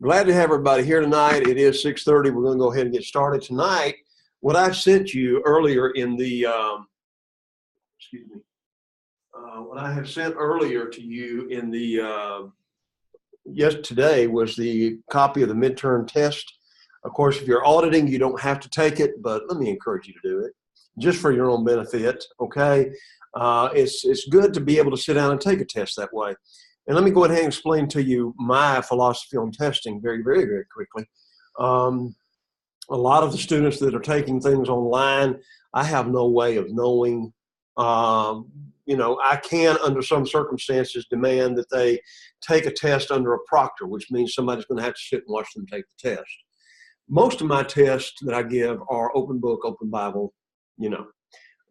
Glad to have everybody here tonight. It is 6:30. We're going to go ahead and get started tonight. What I sent you earlier in the, what I have sent earlier to you in the, today was the copy of the midterm test. Of course, if you're auditing, you don't have to take it, but let me encourage you to do it just for your own benefit, okay? It's good to be able to sit down and take a test that way. And let me go ahead and explain to you my philosophy on testing very, very, very quickly. A lot of the students that are taking things online, I have no way of knowing. I can, under some circumstances, demand that they take a test under a proctor, which means somebody's going to have to sit and watch them take the test. Most of my tests that I give are open book, open Bible,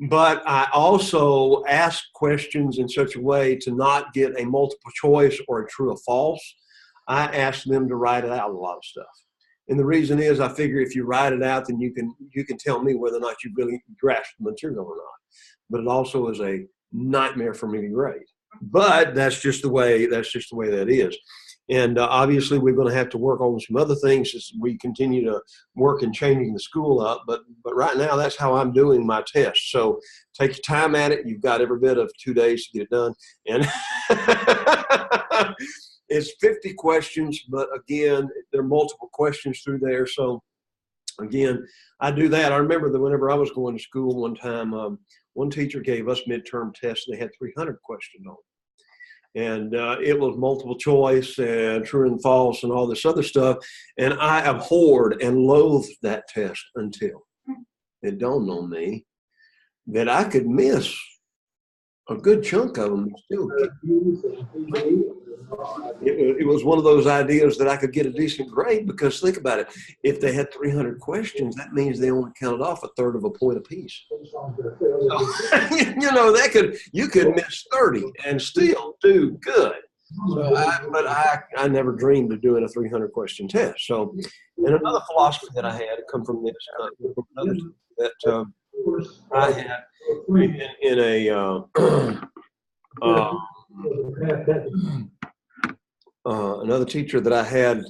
But I also ask questions in such a way to not get a multiple choice or a true or false. I ask them to write it out, a lot of stuff. And the reason is I figure if you write it out, then you can tell me whether or not you really grasped the material or not. But it also is a nightmare for me to grade. But that's just the way that is. And obviously, we're going to have to work on some other things as we continue to work in changing the school up. But right now, that's how I'm doing my test. So take your time at it. You've got every bit of 2 days to get it done. And it's 50 questions. But again, there are multiple questions through there. So again, I do that. I remember that whenever I was going to school one time, one teacher gave us midterm tests. They had 300 questions on it. And it was multiple choice and true and false and all this other stuff. And I abhorred and loathed that test until it dawned on me that I could miss a good chunk of them still. It was one of those ideas that I could get a decent grade because think about it. If they had 300 questions, that means they only counted off a third of a point apiece. So, you could miss 30 and still do good. So I never dreamed of doing a 300 question test. So, and another philosophy that I had come from this, that I had in another teacher that I had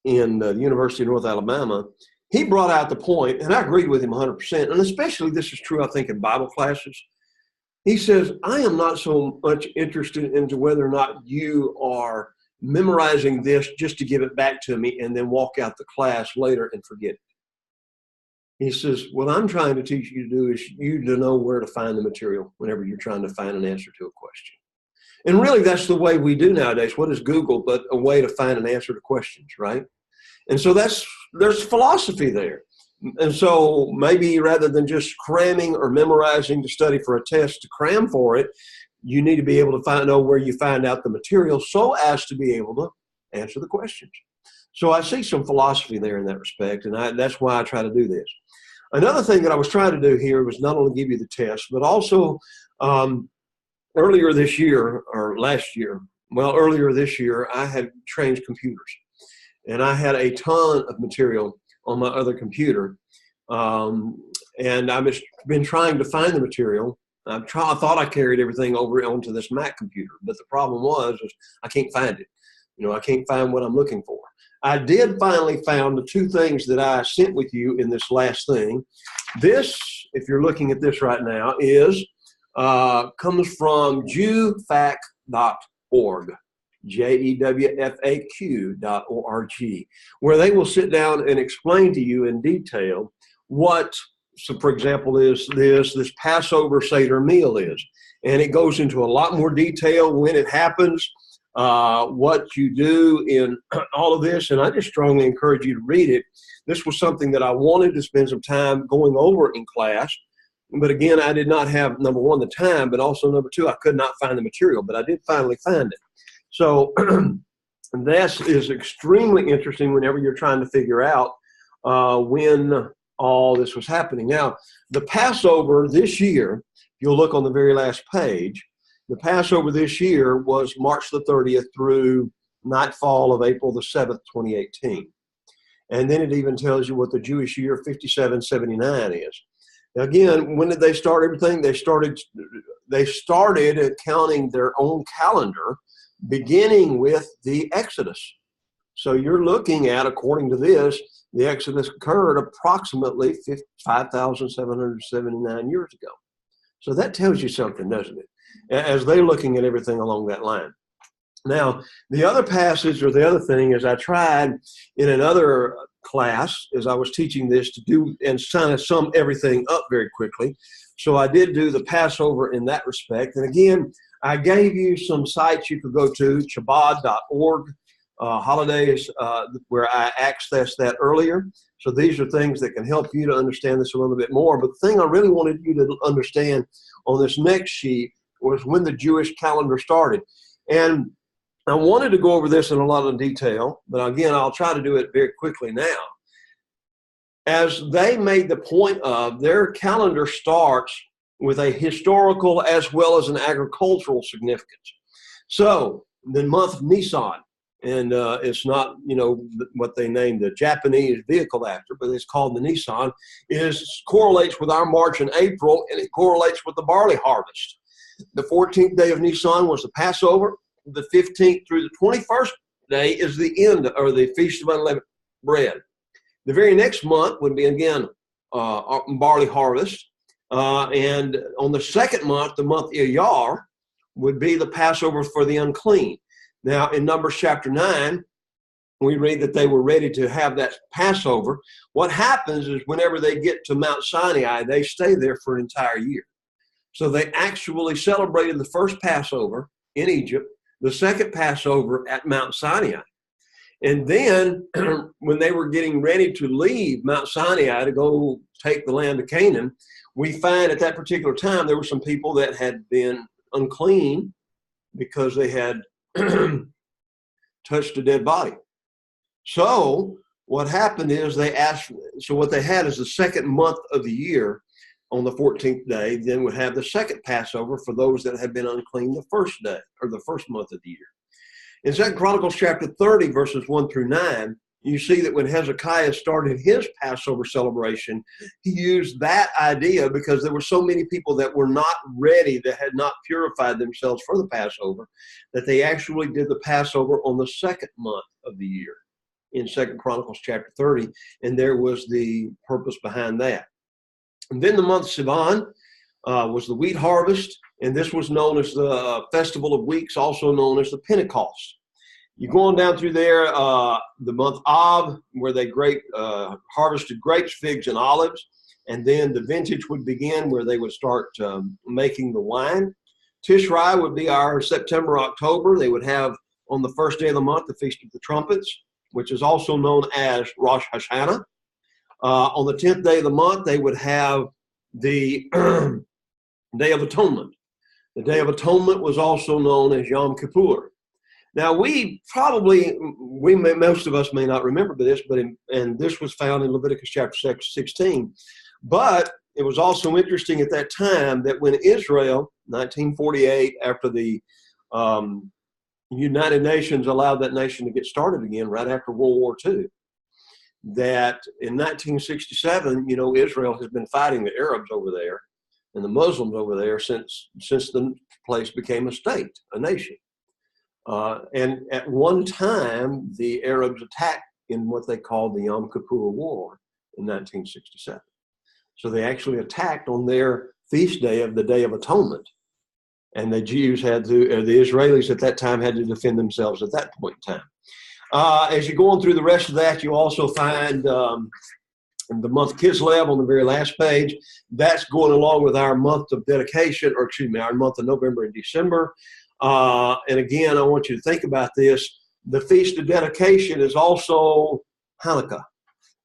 in the University of North Alabama, he brought out the point, and I agreed with him 100%, and especially this is true, I think, in Bible classes. He says, I am not so much interested into whether or not you are memorizing this just to give it back to me and then walk out the class later and forget it. He says, what I'm trying to teach you to do is you to know where to find the material whenever you're trying to find an answer to a question. And really, that's the way we do nowadays. What is Google but a way to find an answer to questions, right? And so there's philosophy there. And so maybe rather than just cramming or memorizing to study for a test to cram for it, you need to be able to know where you find out the material so as to be able to answer the questions. So I see some philosophy there in that respect, and that's why I try to do this. Another thing that I was trying to do here was not only give you the test, but also earlier this year, I had changed computers. And I had a ton of material on my other computer. And I've been trying to find the material. I thought I carried everything over onto this Mac computer, but the problem was I can't find it. I can't find what I'm looking for. I did finally found the two things that I sent with you in this last thing. This, if you're looking at this right now, comes from jewfaq.org, JEWFAQ.org, where they will sit down and explain to you in detail what, so for example, this Passover Seder meal is. And it goes into a lot more detail when it happens, what you do in all of this. And I just strongly encourage you to read it. This was something that I wanted to spend some time going over in class. But again, I did not have, number one, the time, but also number two, I could not find the material, but I did finally find it. So this is extremely interesting whenever you're trying to figure out when all this was happening. Now, the Passover this year, you'll look on the very last page, the Passover this year was March the 30th through nightfall of April the 7th, 2018. And then it even tells you what the Jewish year 5779 is. Now again, when did they start everything? They started counting their own calendar, beginning with the Exodus. So you're looking at, according to this, the Exodus occurred approximately 5,779 years ago. So that tells you something, doesn't it? As they're looking at everything along that line. Now, the other passage, or the other thing, is I tried in another class as I was teaching this to do and kind of sum everything up very quickly. So I did do the Passover in that respect. And again, I gave you some sites you could go to, Chabad.org, holidays, where I accessed that earlier. So these are things that can help you to understand this a little bit more. But the thing I really wanted you to understand on this next sheet was when the Jewish calendar started. And I wanted to go over this in a lot of detail, but again, I'll try to do it very quickly now. As they made the point of, their calendar starts with a historical as well as an agricultural significance. So the month of Nisan, and it's not, what they named the Japanese vehicle after, but it's called the Nisan, correlates with our March and April, and it correlates with the barley harvest. The 14th day of Nisan was the Passover. The 15th through the 21st day is the end, or the Feast of Unleavened Bread. The very next month would be, again, barley harvest. And on the second month, the month Iyar, would be the Passover for the unclean. Now, in Numbers chapter 9, we read that they were ready to have that Passover. What happens is whenever they get to Mount Sinai, they stay there for an entire year. So they actually celebrated the first Passover in Egypt, the second Passover at Mount Sinai. And then when they were getting ready to leave Mount Sinai to go take the land of Canaan, we find at that particular time there were some people that had been unclean because they had touched a dead body. So what happened is what they had is the second month of the year on the 14th day, then would have the second Passover for those that had been unclean the first day, or the first month of the year. In 2 Chronicles chapter 30, verses 1 through 9, you see that when Hezekiah started his Passover celebration, he used that idea because there were so many people that were not ready, that had not purified themselves for the Passover, that they actually did the Passover on the second month of the year in 2 Chronicles chapter 30, and there was the purpose behind that. And then the month Sivan was the wheat harvest, and this was known as the Festival of Weeks, also known as the Pentecost. You go on down through there, the month Av, where they harvested grapes, figs, and olives, and then the vintage would begin where they would start making the wine. Tishrei would be our September, October. They would have on the first day of the month the Feast of the Trumpets, which is also known as Rosh Hashanah. On the 10th day of the month, they would have the Day of Atonement. The Day of Atonement was also known as Yom Kippur. Now, most of us may not remember this, and this was found in Leviticus chapter 16. But it was also interesting at that time that when Israel, 1948, after the United Nations allowed that nation to get started again right after World War II, that in 1967, Israel has been fighting the Arabs over there and the Muslims over there since the place became a state, a nation. And at one time, the Arabs attacked in what they called the Yom Kippur War in 1967. So they actually attacked on their feast day of the Day of Atonement. And the Israelis at that time had to defend themselves at that point in time. As you go on through the rest of that, you also find the month Kislev on the very last page. That's going along with our month of dedication, our month of November and December. And again, I want you to think about this. The Feast of Dedication is also Hanukkah.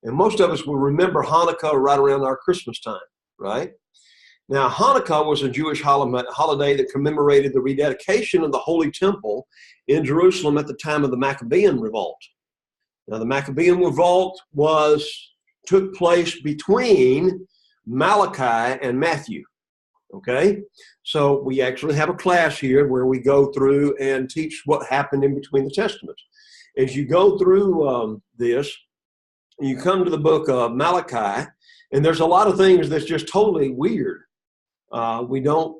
And most of us will remember Hanukkah right around our Christmas time, right? Now, Hanukkah was a Jewish holiday that commemorated the rededication of the Holy Temple in Jerusalem at the time of the Maccabean Revolt. Now, the Maccabean Revolt took place between Malachi and Matthew, okay? So we actually have a class here where we go through and teach what happened in between the Testaments. As you go through this, you come to the book of Malachi, and there's a lot of things that's just totally weird. We don't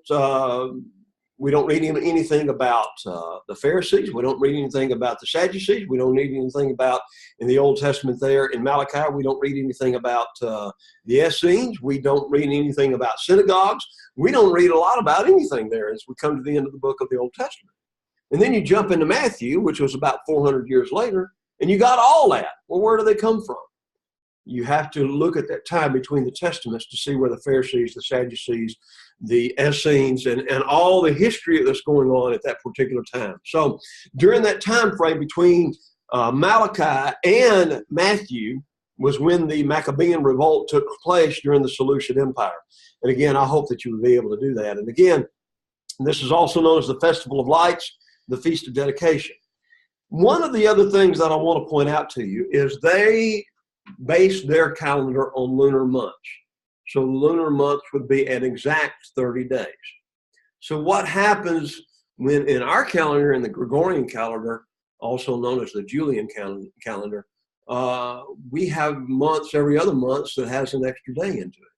We don't read anything about the Pharisees. We don't read anything about the Sadducees. We don't read anything about, in the Old Testament there, in Malachi, we don't read anything about the Essenes. We don't read anything about synagogues. We don't read a lot about anything there as we come to the end of the book of the Old Testament. And then you jump into Matthew, which was about 400 years later, and you got all that. Well, where do they come from? You have to look at that time between the Testaments to see where the Pharisees, the Sadducees, the Essenes, and all the history that's going on at that particular time. So during that time frame between Malachi and Matthew was when the Maccabean revolt took place during the Seleucid Empire. And again, I hope that you will be able to do that. And again, this is also known as the Festival of Lights, the Feast of Dedication. One of the other things that I want to point out to you is they based their calendar on lunar months. So lunar months would be an exact 30 days. So what happens when in our calendar, in the Gregorian calendar, also known as the Julian calendar, we have months every other month that has an extra day into it.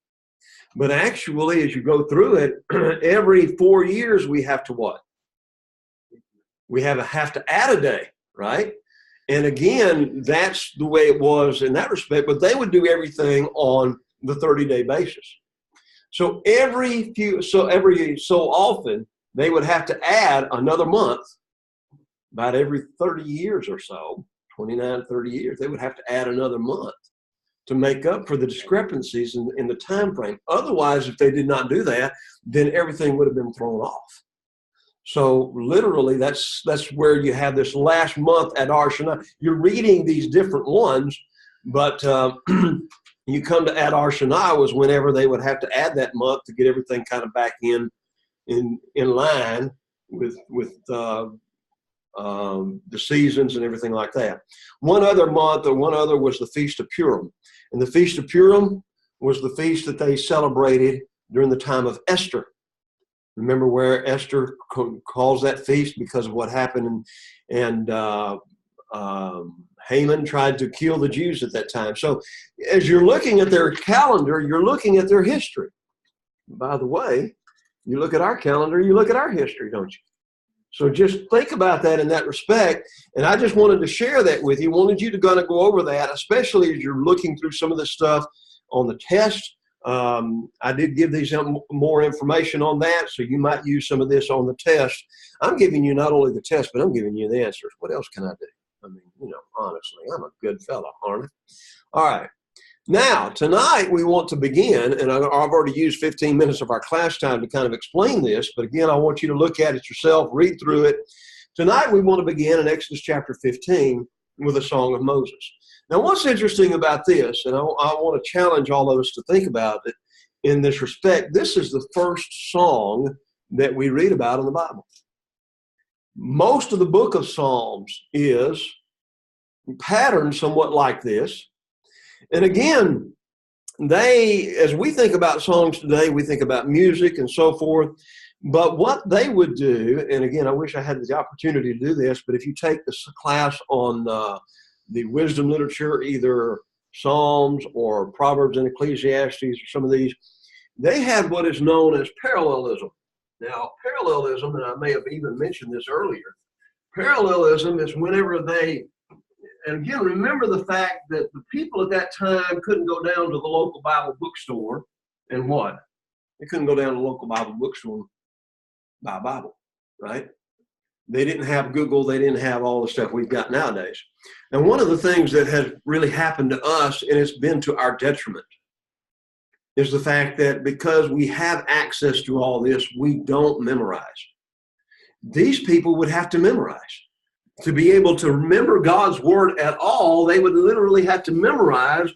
But actually, as you go through it, every 4 years we have to what? We have to add a day, right? And again, that's the way it was in that respect, but they would do everything on the 30-day basis. So every so often, they would have to add another month, about every 30 years or so, 29, 30 years, they would have to add another month to make up for the discrepancies in the time frame. Otherwise, if they did not do that, then everything would have been thrown off. So literally, that's where you have this last month at Adar Shana. You're reading these different ones, but you come to Adar Shana was whenever they would have to add that month to get everything kind of back in line with the seasons and everything like that. One other was the Feast of Purim. And the Feast of Purim was the feast that they celebrated during the time of Esther. Remember where Esther calls that feast because of what happened, and Haman tried to kill the Jews at that time. So as you're looking at their calendar, you're looking at their history. By the way, you look at our calendar, you look at our history, don't you? So just think about that in that respect. And I just wanted to share that with you. Wanted you to kind of go over that, especially as you're looking through some of the stuff on the test. I did give these more information on that, so you might use some of this on the test. I'm giving you not only the test, but I'm giving you the answers. What else can I do? I mean, honestly, I'm a good fellow, aren't I? All right. Now, tonight we want to begin, and I've already used 15 minutes of our class time to kind of explain this, but again, I want you to look at it yourself, read through it. Tonight we want to begin in Exodus chapter 15 with a song of Moses. Now, what's interesting about this, and I want to challenge all of us to think about it in this respect, this is the first song that we read about in the Bible. Most of the book of Psalms is patterned somewhat like this. And again, as we think about songs today, we think about music and so forth. But what they would do, and again, I wish I had the opportunity to do this, but if you take this class on the wisdom literature, either Psalms or Proverbs and Ecclesiastes or some of these, they have what is known as parallelism. Now, parallelism, and I may have even mentioned this earlier, parallelism is whenever and again, remember the fact that the people at that time couldn't go down to the local Bible bookstore and what? They couldn't go down to the local Bible bookstore and buy a Bible, right? They didn't have Google. They didn't have all the stuff we've got nowadays. And one of the things that has really happened to us, and it's been to our detriment, is the fact that because we have access to all this, we don't memorize. These people would have to memorize. To be able to remember God's word at all, they would literally have to memorize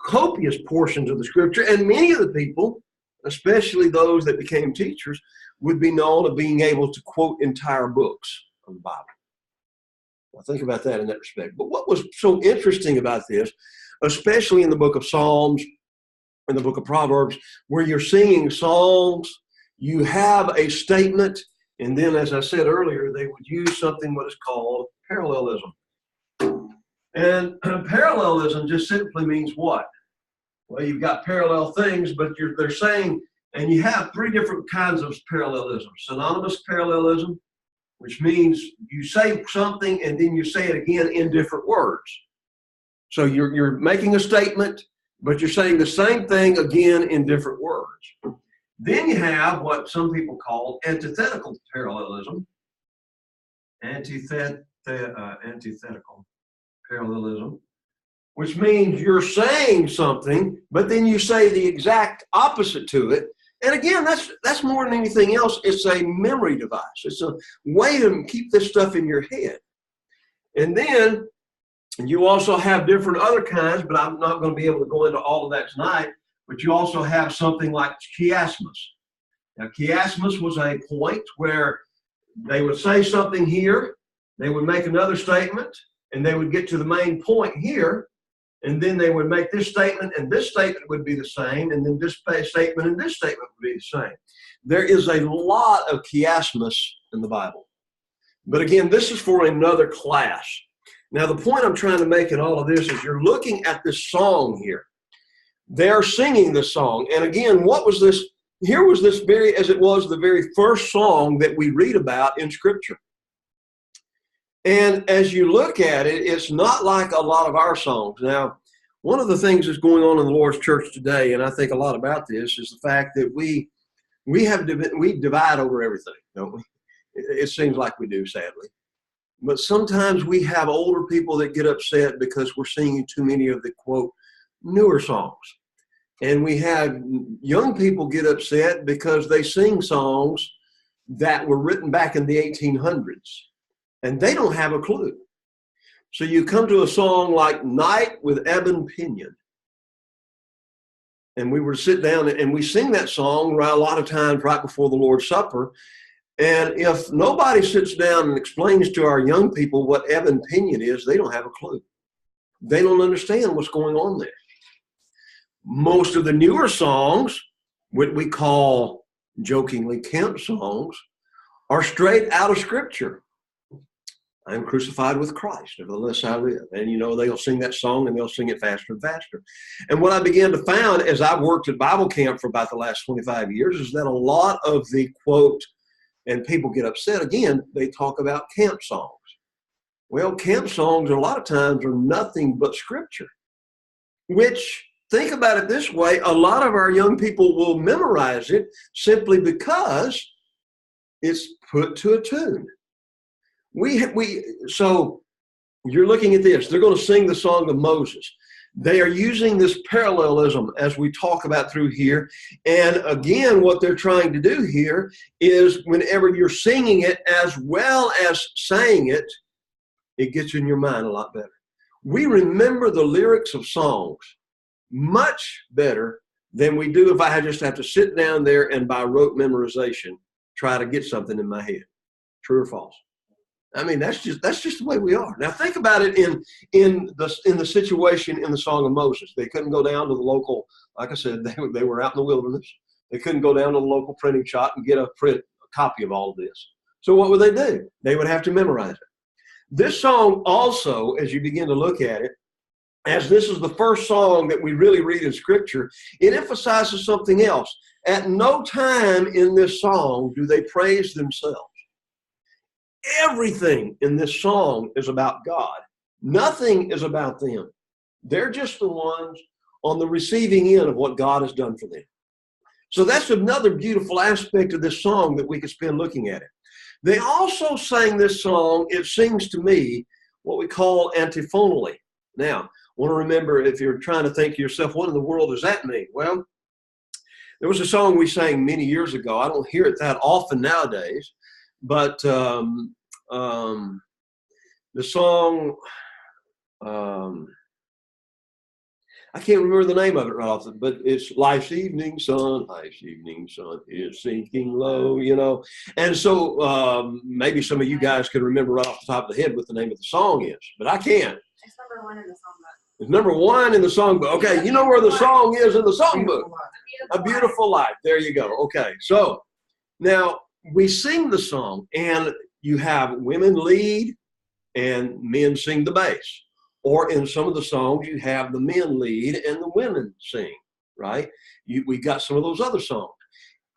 copious portions of the scripture. And many of the people, especially those that became teachers, would be known of being able to quote entire books of the Bible. Now think about that in that respect. But what was so interesting about this, especially in the book of Psalms, in the book of Proverbs, where you're singing songs, you have a statement, and then, as I said earlier, they would use something what is called parallelism. And parallelism just simply means what? Well, you've got parallel things, but they're saying And you have three different kinds of parallelism. Synonymous parallelism, which means you say something and then you say it again in different words. So you're making a statement, but you're saying the same thing again in different words. Then you have what some people call antithetical parallelism. Antithetical parallelism, which means you're saying something, but then you say the exact opposite to it. And again, that's more than anything else. It's a memory device. It's a way to keep this stuff in your head. And then you also have different other kinds, but I'm not going to be able to go into all of that tonight. But you also have something like chiasmus. Now, chiasmus was a point where they would say something here, they would make another statement, and they would get to the main point here, and then they would make this statement, and this statement would be the same, and then this statement and this statement would be the same. There is a lot of chiasmus in the Bible. But again, this is for another class. Now, the point I'm trying to make in all of this is you're looking at this song here. They're singing this song. And again, what was this? Here was this as it was the very first song that we read about in Scripture. And as you look at it, it's not like a lot of our songs. Now, one of the things that's going on in the Lord's church today, and I think a lot about this, is the fact that we divide over everything, don't we? It seems like we do, sadly. But sometimes we have older people that get upset because we're singing too many of the, quote, newer songs. And we have young people get upset because they sing songs that were written back in the 1800s. And they don't have a clue. So you come to a song like Night with Ebon Pinion. And we were to sit down and we sing that song a lot of times right before the Lord's Supper. And if nobody sits down and explains to our young people what Ebon Pinion is, they don't have a clue. They don't understand what's going on there. Most of the newer songs, what we call jokingly camp songs, are straight out of Scripture. I am crucified with Christ, nevertheless I live. And they'll sing that song and they'll sing it faster and faster. And what I began to find as I've worked at Bible camp for about the last 25 years is that a lot of the quote, and people get upset again, they talk about camp songs. Well, camp songs a lot of times are nothing but Scripture, which, think about it this way, a lot of our young people will memorize it simply because it's put to a tune. So you're looking at this. They're going to sing the song of Moses. They are using this parallelism as we talk about through here. And again, what they're trying to do here is whenever you're singing it as well as saying it, it gets in your mind a lot better. We remember the lyrics of songs much better than we do if I just have to sit down there and by rote memorization try to get something in my head. True or false? I mean, that's just the way we are. Now think about it in the situation in the Song of Moses. They couldn't go down to the local, like I said, they were out in the wilderness. They couldn't go down to the local printing shop and get a copy of all of this. So what would they do? They would have to memorize it. This song also, as you begin to look at it, as this is the first song that we really read in Scripture, it emphasizes something else. At no time in this song do they praise themselves. Everything in this song is about God. Nothing is about them. They're just the ones on the receiving end of what God has done for them. So that's another beautiful aspect of this song that we could spend looking at it. They also sang this song, it seems to me, what we call antiphonally. Now, I want to remember, if you're trying to think to yourself, what in the world does that mean? Well, there was a song we sang many years ago. I don't hear it that often nowadays. But the song, I can't remember the name of it right off, but it's Life's Evening Sun is sinking low, And so maybe some of you guys can remember right off the top of the head what the name of the song is, but I can't. It's number one in the songbook. It's number one in the songbook. Okay, you know where the song is in the songbook. A Beautiful Life. There you go. Okay, so now we sing the song, and you have women lead and men sing the bass. Or in some of the songs, you have the men lead and the women sing, right? We got some of those other songs.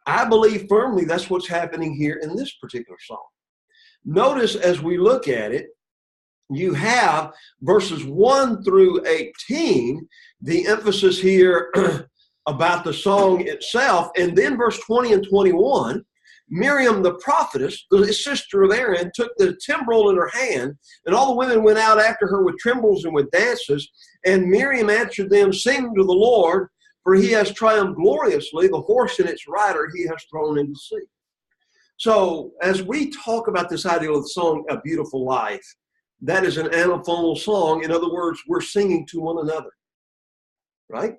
I believe firmly that's what's happening here in this particular song. Notice as we look at it, you have verses 1 through 18, the emphasis here about the song itself. And then verse 20 and 21, Miriam the prophetess, the sister of Aaron, took the timbrel in her hand, and all the women went out after her with timbrels and with dances. And Miriam answered them, sing to the Lord, for he has triumphed gloriously. The horse and its rider he has thrown into the sea. So as we talk about this idea of the song, A Beautiful Life, that is an antiphonal song. In other words, we're singing to one another, right?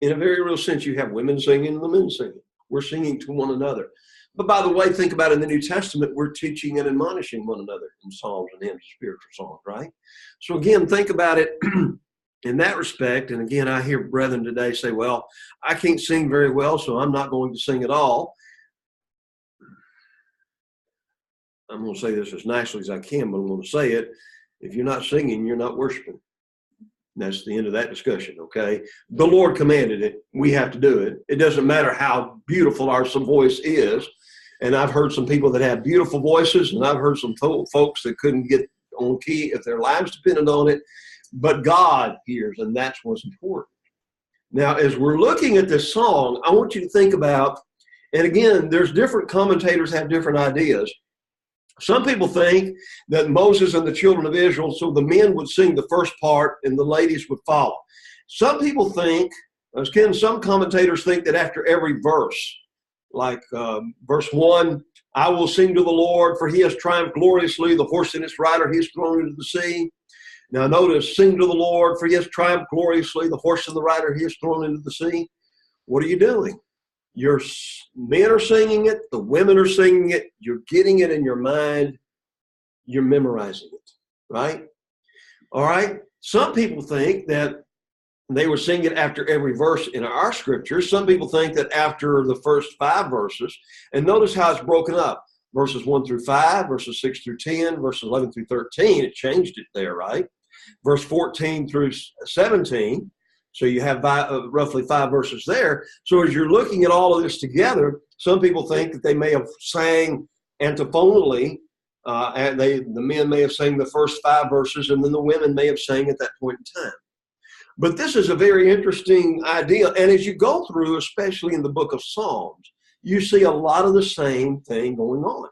In a very real sense, you have women singing and the men singing. We're singing to one another. But by the way, think about it, in the New Testament, we're teaching and admonishing one another in psalms and hymns, spiritual songs, right? So again, think about it in that respect. And again, I hear brethren today say, well, I can't sing very well, so I'm not going to sing at all. I'm going to say this as nicely as I can, but I'm going to say it. If you're not singing, you're not worshiping. That's the end of that discussion, okay? The Lord commanded it. We have to do it. It doesn't matter how beautiful our voice is. And I've heard some people that have beautiful voices, and I've heard some folks that couldn't get on key if their lives depended on it. But God hears, and that's what's important. Now, as we're looking at this song, I want you to think about, and again, there's different commentators have different ideas. Some people think that Moses and the children of Israel, so the men would sing the first part and the ladies would follow. Some people think, some commentators think that after every verse, like verse 1, I will sing to the Lord, for he has triumphed gloriously. The horse and its rider he has thrown into the sea. Now notice, sing to the Lord, for he has triumphed gloriously. The horse and the rider he has thrown into the sea. What are you doing? Your men are singing it, the women are singing it, you're getting it in your mind, you're memorizing it, right? All right? Some people think that they were singing it after every verse in our scripture. Some people think that after the first 5 verses, and notice how it's broken up. Verses 1 through 5, verses 6 through 10, verses 11 through 13, it changed it there, right? Verse 14 through 17, so you have roughly 5 verses there. So as you're looking at all of this together, some people think that they may have sang antiphonally, and the men may have sang the first 5 verses, and then the women may have sang at that point in time. But this is a very interesting idea. And as you go through, especially in the book of Psalms, you see a lot of the same thing going on,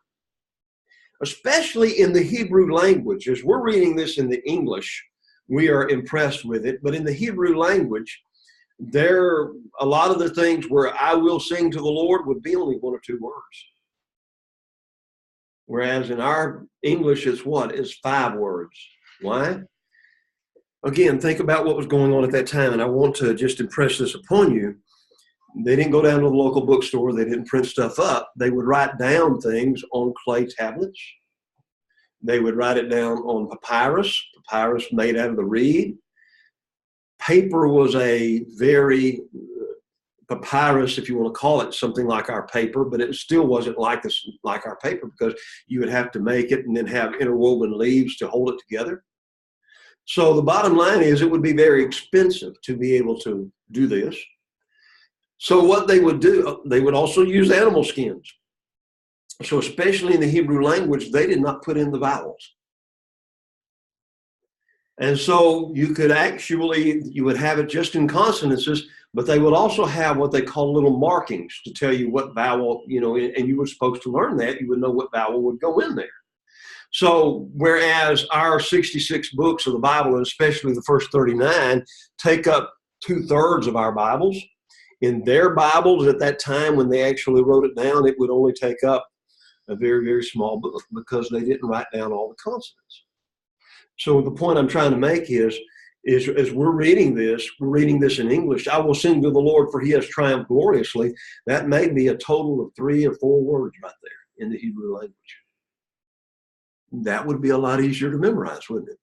especially in the Hebrew language. As we're reading this in the English, we are impressed with it. But in the Hebrew language, there a lot of the things where I will sing to the Lord would be only 1 or 2 words. Whereas in our English, it's what? It's 5 words. Why? Again, think about what was going on at that time, and I want to just impress this upon you. They didn't go down to the local bookstore. They didn't print stuff up. They would write down things on clay tablets. They would write it down on papyrus made out of the reed. Paper was a very papyrus, if you want to call it something like our paper, but it still wasn't like our paper, because you would have to make it and then have interwoven leaves to hold it together. So the bottom line is it would be very expensive to be able to do this. So what they would do, they would also use animal skins. So especially in the Hebrew language, they did not put in the vowels. And so you would have it just in consonances, but they would also have what they call little markings to tell you what vowel, and you were supposed to learn that. You would know what vowel would go in there. So whereas our 66 books of the Bible, and especially the first 39, take up 2/3 of our Bibles, in their Bibles at that time when they actually wrote it down, it would only take up a very, very small book, because they didn't write down all the consonants. So the point I'm trying to make is as we're reading this in English, I will sing to the Lord, for he has triumphed gloriously. That may be a total of 3 or 4 words right there in the Hebrew language. That would be a lot easier to memorize, wouldn't it?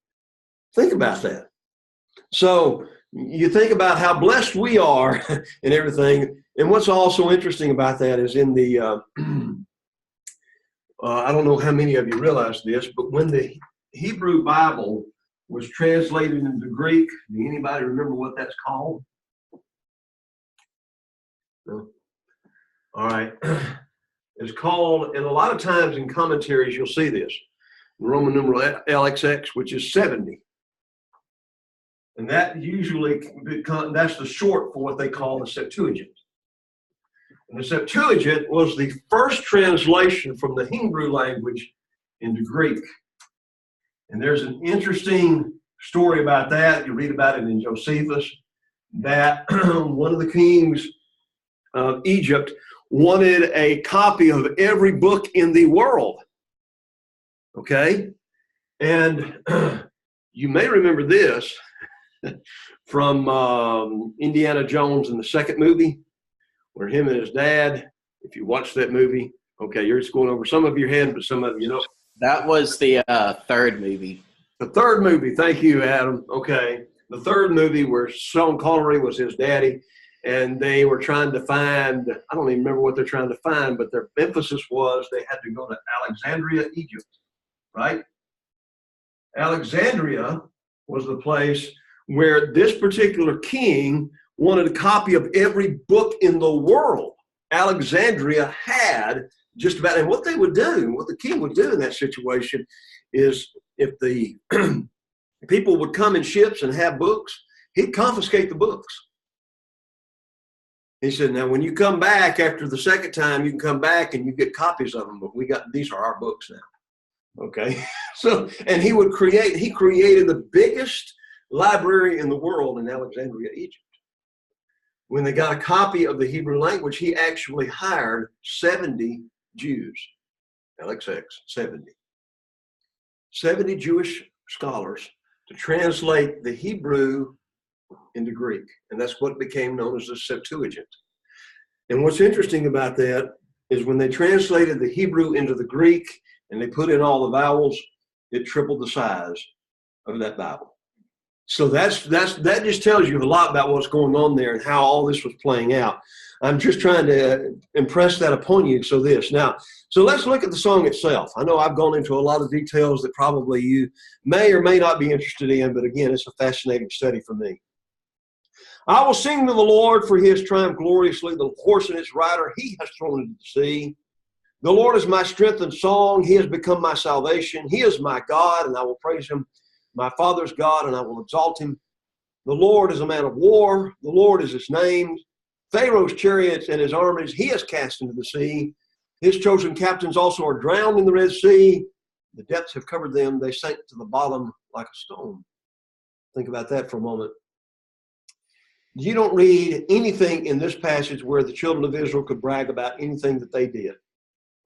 Think about that. So you think about how blessed we are and everything. And what's also interesting about that is in the, I don't know how many of you realize this, but when the Hebrew Bible was translated into Greek, do anybody remember what that's called? No. All right. It's called, and a lot of times in commentaries, you'll see this, Roman numeral LXX, which is 70. And that usually, that's the short for what they call the Septuagint. And the Septuagint was the first translation from the Hebrew language into Greek. And there's an interesting story about that. You read about it in Josephus, that one of the kings of Egypt wanted a copy of every book in the world. Okay? And you may remember this from Indiana Jones in the second movie, where him and his dad, if you watch that movie, okay, you're just going over some of your head, but some of you know. That was the third movie. The third movie, thank you, Adam. Okay. The third movie where Sean Connery was his daddy, and they were trying to find, I don't even remember what they're trying to find, but their emphasis was they had to go to Alexandria, Egypt, right? Alexandria was the place where this particular king wanted a copy of every book in the world. Alexandria had just about, and what they would do, what the king would do in that situation is if the people would come in ships and have books, he'd confiscate the books. He said, now when you come back after the second time, you can come back and you get copies of them, but these are our books now. Okay. So, and he created the biggest library in the world in Alexandria, Egypt. When they got a copy of the Hebrew language, he actually hired 70 Jews, LXX, 70. 70 Jewish scholars to translate the Hebrew into Greek. And that's what became known as the Septuagint. And what's interesting about that is when they translated the Hebrew into the Greek and they put in all the vowels, it tripled the size of that Bible. So that just tells you a lot about what's going on there and how all this was playing out. I'm just trying to impress that upon you. So let's look at the song itself. I know I've gone into a lot of details that probably you may or may not be interested in, but again, it's a fascinating study for me. I will sing to the Lord, for he has triumphed gloriously. The horse and its rider he has thrown into the sea. The Lord is my strength and song. He has become my salvation. He is my God, and I will praise him. My Father's God, and I will exalt him. The Lord is a man of war. The Lord is his name. Pharaoh's chariots and his armies he has cast into the sea. His chosen captains also are drowned in the Red Sea. The depths have covered them. They sank to the bottom like a stone. Think about that for a moment. You don't read anything in this passage where the children of Israel could brag about anything that they did,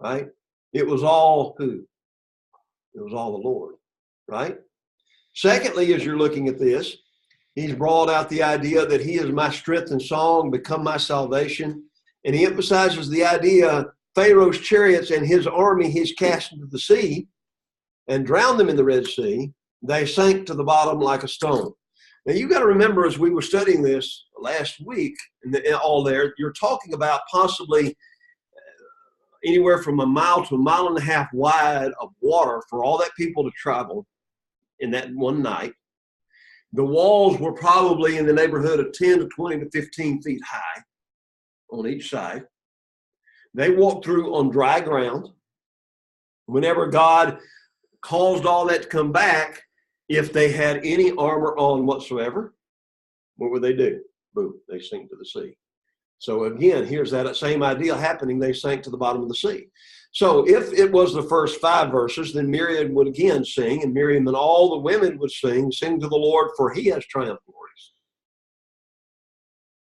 right? It was all who? It was all the Lord, right? Secondly, as you're looking at this, he's brought out the idea that he is my strength and song, become my salvation. And he emphasizes the idea Pharaoh's chariots and his army he's cast into the sea and drowned them in the Red Sea. They sank to the bottom like a stone. Now, you've got to remember, as we were studying this last week, and all there, you're talking about possibly anywhere from a mile to a mile and a half wide of water for all that people to travel in that one night. The walls were probably in the neighborhood of 10 to 20 to 15 feet high on each side. They walked through on dry ground. Whenever God caused all that to come back, if they had any armor on whatsoever, what would they do? Boom, they sink to the sea. So again, here's that same idea happening. They sank to the bottom of the sea. So if it was the first 5 verses, then Miriam would again sing, and Miriam and all the women would sing to the Lord, for he has triumphed glorious.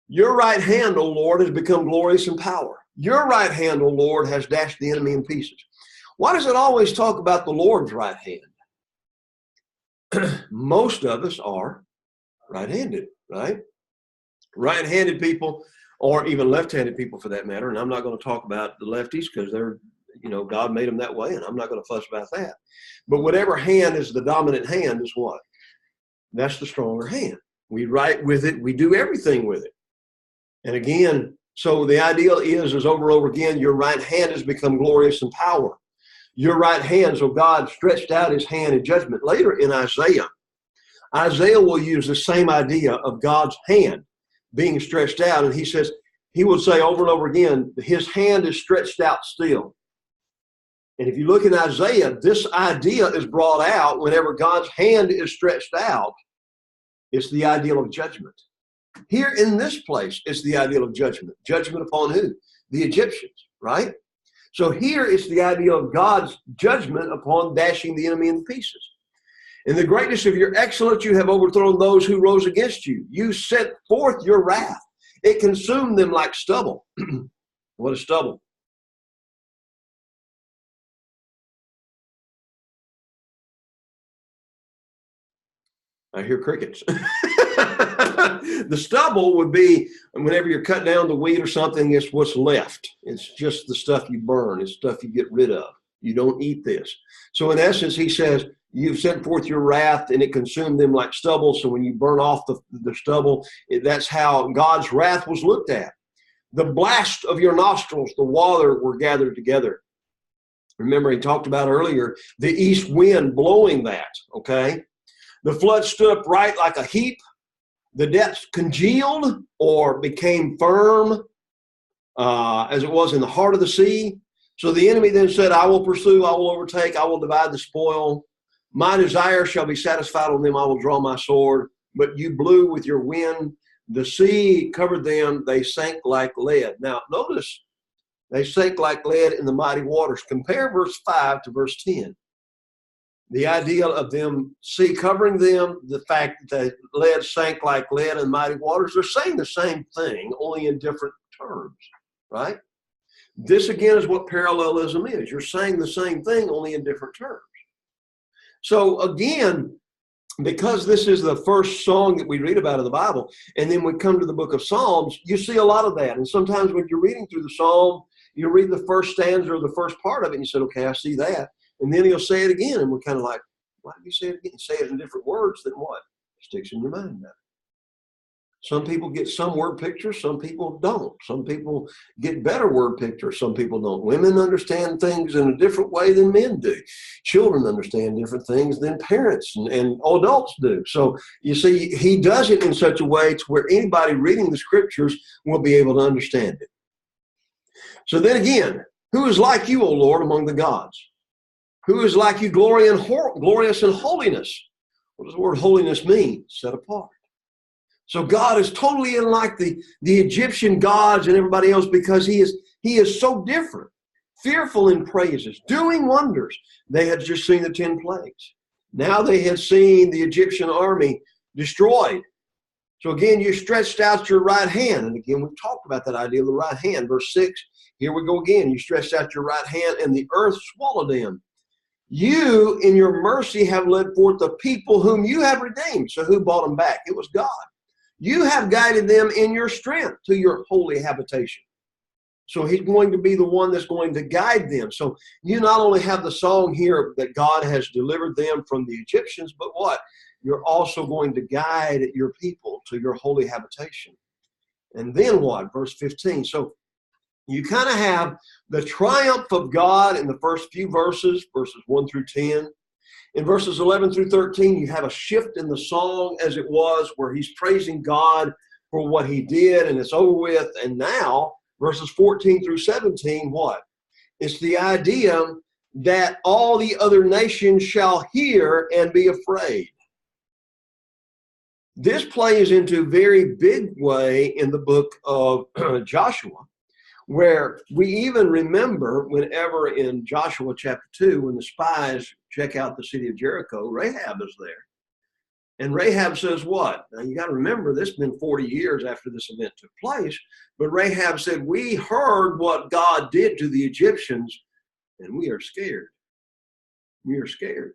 Your right hand, O Lord, has become glorious in power. Your right hand, O Lord, has dashed the enemy in pieces. Why does it always talk about the Lord's right hand? Most of us are right-handed, right? Right-handed people, or even left-handed people for that matter, and I'm not going to talk about the lefties because they're, God made them that way, and I'm not going to fuss about that. But whatever hand is the dominant hand is what? That's the stronger hand. We write with it. We do everything with it. And again, so the ideal is over and over again, your right hand has become glorious in power. Your right hand, so God stretched out his hand in judgment. Later in Isaiah will use the same idea of God's hand being stretched out, and he says, he would say over and over again, his hand is stretched out still. And if you look in Isaiah, this idea is brought out whenever God's hand is stretched out. It's the ideal of judgment. Here in this place, it's the ideal of judgment. Judgment upon who? The Egyptians, right? So here it's the idea of God's judgment upon dashing the enemy into pieces. In the greatness of your excellence, you have overthrown those who rose against you. You sent forth your wrath. It consumed them like stubble. What is stubble? I hear crickets. The stubble would be whenever you're cutting down the wheat or something, it's what's left. It's just the stuff you burn. It's stuff you get rid of. You don't eat this. So in essence, he says, you've sent forth your wrath and it consumed them like stubble. So when you burn off the stubble, that's how God's wrath was looked at. The blast of your nostrils, the water were gathered together. Remember, he talked about earlier, the east wind blowing that, okay? The flood stood upright like a heap. The depths congealed or became firm as it was in the heart of the sea. So the enemy then said, I will pursue, I will overtake, I will divide the spoil. My desire shall be satisfied on them, I will draw my sword. But you blew with your wind. The sea covered them, they sank like lead. Now notice, they sank like lead in the mighty waters. Compare verse 5 to verse 10. The idea of them sea covering them, the fact that lead sank like lead in mighty waters, they're saying the same thing, only in different terms, right? This again is what parallelism is. You're saying the same thing, only in different terms. So again, because this is the first song that we read about in the Bible, and then we come to the book of Psalms, you see a lot of that. And sometimes when you're reading through the Psalm, you read the first stanza or the first part of it, and you said, okay, I see that. And then he'll say it again, and we're kind of like, why did you say it again? Say it in different words, then what? It sticks in your mind now. Some people get some word pictures, some people don't. Some people get better word pictures, some people don't. Women understand things in a different way than men do. Children understand different things than parents and adults do. So you see, he does it in such a way to where anybody reading the scriptures will be able to understand it. So then again, who is like you, O Lord, among the gods? Who is like you, glorious in holiness? What does the word holiness mean? Set apart. So God is totally unlike the Egyptian gods and everybody else because he is so different, fearful in praises, doing wonders. They had just seen the 10 plagues. Now they had seen the Egyptian army destroyed. So again, you stretched out your right hand. And again, we've talked about that idea of the right hand. Verse 6, here we go again. You stretched out your right hand and the earth swallowed them. You, in your mercy, have led forth the people whom you have redeemed. So who brought them back? It was God. You have guided them in your strength to your holy habitation. So he's going to be the one that's going to guide them. So you not only have the song here that God has delivered them from the Egyptians, but what? You're also going to guide your people to your holy habitation. And then what? Verse 15. So you kind of have the triumph of God in the first few verses 1 through 10. In verses 11 through 13, you have a shift in the song as it was where he's praising God for what he did and it's over with. And now, verses 14 through 17, what? It's the idea that all the other nations shall hear and be afraid. This plays into a very big way in the book of Joshua, where we even remember whenever in Joshua chapter 2, when the spies check out the city of Jericho, Rahab is there. And Rahab says what? Now you got to remember, this has been 40 years after this event took place, but Rahab said, we heard what God did to the Egyptians, and we are scared. We are scared.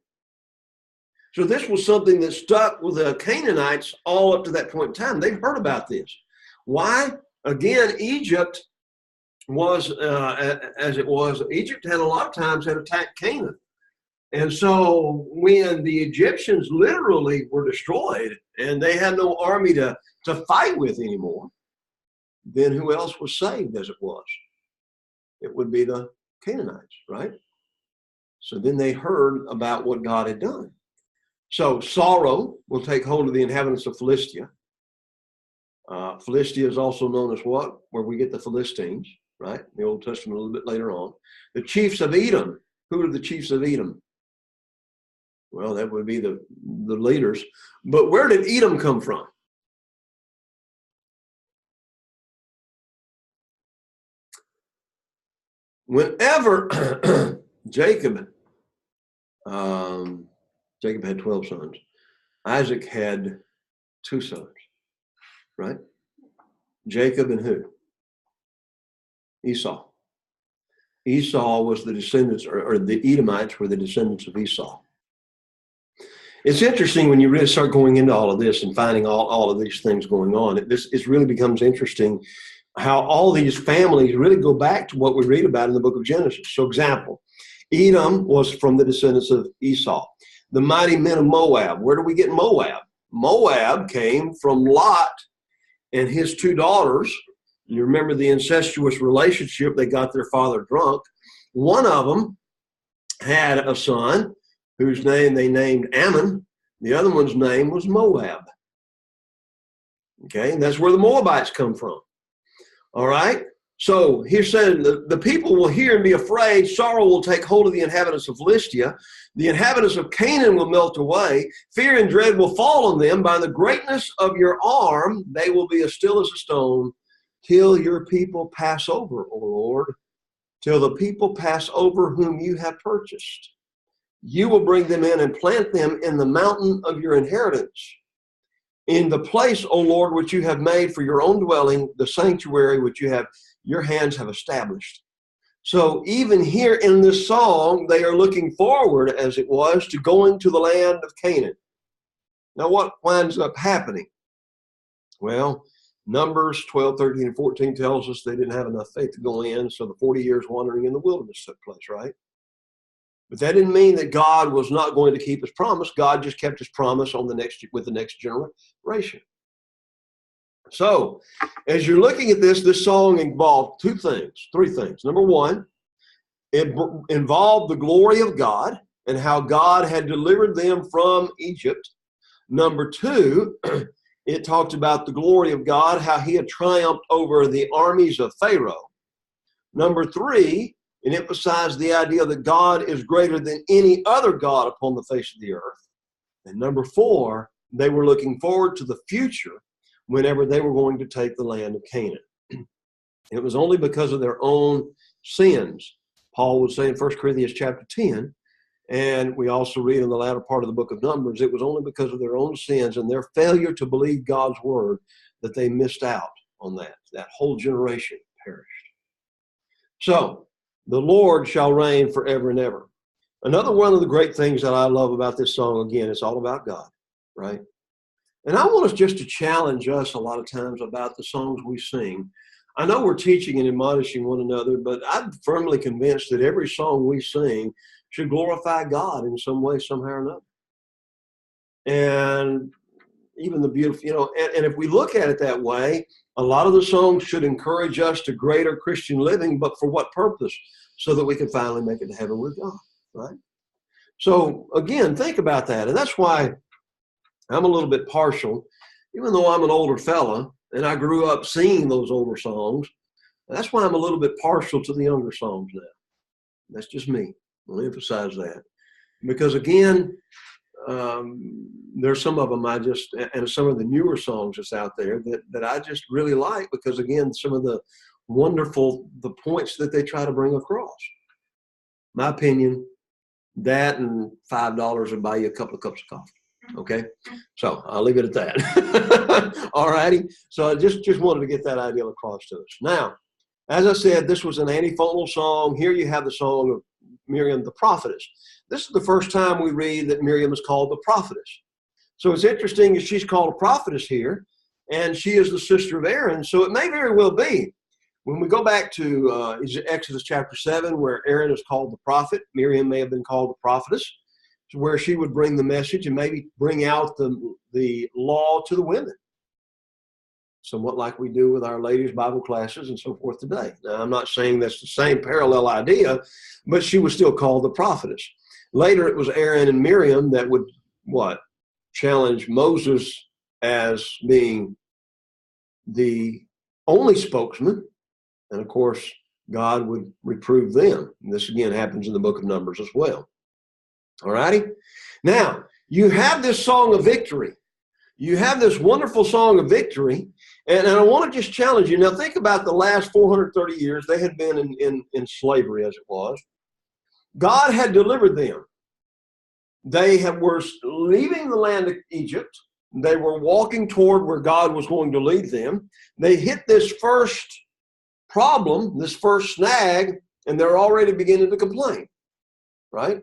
So this was something that stuck with the Canaanites all up to that point in time. They've heard about this. Why? Again, Egypt was, as it was, Egypt had a lot of times had attacked Canaan. And so when the Egyptians literally were destroyed and they had no army to fight with anymore, then who else was saved as it was? It would be the Canaanites, right? So then they heard about what God had done. So sorrow will take hold of the inhabitants of Philistia. Philistia is also known as what? Where we get the Philistines, right? In the Old Testament a little bit later on. The chiefs of Edom. Who are the chiefs of Edom? Well, that would be the leaders. But where did Edom come from? Whenever Jacob had 12 sons, Isaac had 2 sons, right? Jacob and who? Esau. Esau was the descendants, or the Edomites were the descendants of Esau. It's interesting when you really start going into all of this and finding all of these things going on. It really becomes interesting how all these families really go back to what we read about in the book of Genesis. So example, Edom was from the descendants of Esau. The mighty men of Moab. Where do we get Moab? Moab came from Lot and his 2 daughters. You remember the incestuous relationship. They got their father drunk. One of them had a son whose name they named Ammon. The other one's name was Moab. Okay, and that's where the Moabites come from. All right? So he's saying the people will hear and be afraid. Sorrow will take hold of the inhabitants of Philistia. The inhabitants of Canaan will melt away. Fear and dread will fall on them. By the greatness of your arm, they will be as still as a stone till your people pass over, O Lord, till the people pass over whom you have purchased. You will bring them in and plant them in the mountain of your inheritance, in the place, O Lord, which you have made for your own dwelling, the sanctuary which your hands have established. So even here in this song, they are looking forward, as it was, to going to the land of Canaan. Now what winds up happening? Well, Numbers 12, 13, and 14 tells us they didn't have enough faith to go in, so the 40 years wandering in the wilderness took place, right? But that didn't mean that God was not going to keep his promise. God just kept his promise with the next generation. So, as you're looking at this song involved 3 things. Number 1, it involved the glory of God and how God had delivered them from Egypt. Number 2, it talked about the glory of God, how he had triumphed over the armies of Pharaoh. Number 3, it emphasized the idea that God is greater than any other God upon the face of the earth. And number 4, they were looking forward to the future whenever they were going to take the land of Canaan. It was only because of their own sins. Paul would say in 1 Corinthians chapter 10, and we also read in the latter part of the book of Numbers, it was only because of their own sins and their failure to believe God's word that they missed out on that. That whole generation perished. So, the Lord shall reign forever and ever. Another one of the great things that I love about this song, again, it's all about God, right? And I want us just to challenge us a lot of times about the songs we sing. I know we're teaching and admonishing one another, but I'm firmly convinced that every song we sing should glorify God in some way, somehow or another. And even the beautiful, and if we look at it that way, a lot of the songs should encourage us to greater Christian living, but for what purpose? So that we can finally make it to heaven with God, right? So again, think about that. And that's why I'm a little bit partial, even though I'm an older fella and I grew up singing those older songs. That's why I'm a little bit partial to the younger songs now. That's just me. I'll emphasize that. Because again, there's some of them and some of the newer songs that's out there that I just really like because again, some of the points that they try to bring across. My opinion, that and $5 will buy you a couple of cups of coffee. Okay, so I'll leave it at that. All righty. So I just wanted to get that idea across to us. Now, as I said, this was an antiphonal song. Here you have the song of Miriam the prophetess. This is the first time we read that Miriam is called the prophetess. So it's interesting that she's called a prophetess here, and she is the sister of Aaron. So it may very well be. When we go back to Exodus chapter 7, where Aaron is called the prophet, Miriam may have been called the prophetess, where she would bring the message and maybe bring out the law to the women. Somewhat like we do with our ladies' Bible classes and so forth today. Now, I'm not saying that's the same parallel idea, but she was still called the prophetess. Later, it was Aaron and Miriam that would, challenge Moses as being the only spokesman, and of course, God would reprove them. And this again happens in the book of Numbers as well. All righty? Now, you have this song of victory. You have this wonderful song of victory. And I want to just challenge you. Now, think about the last 430 years. They had been in slavery, as it was. God had delivered them. They were leaving the land of Egypt. They were walking toward where God was going to lead them. They hit this first problem, this first snag, and they're already beginning to complain, right?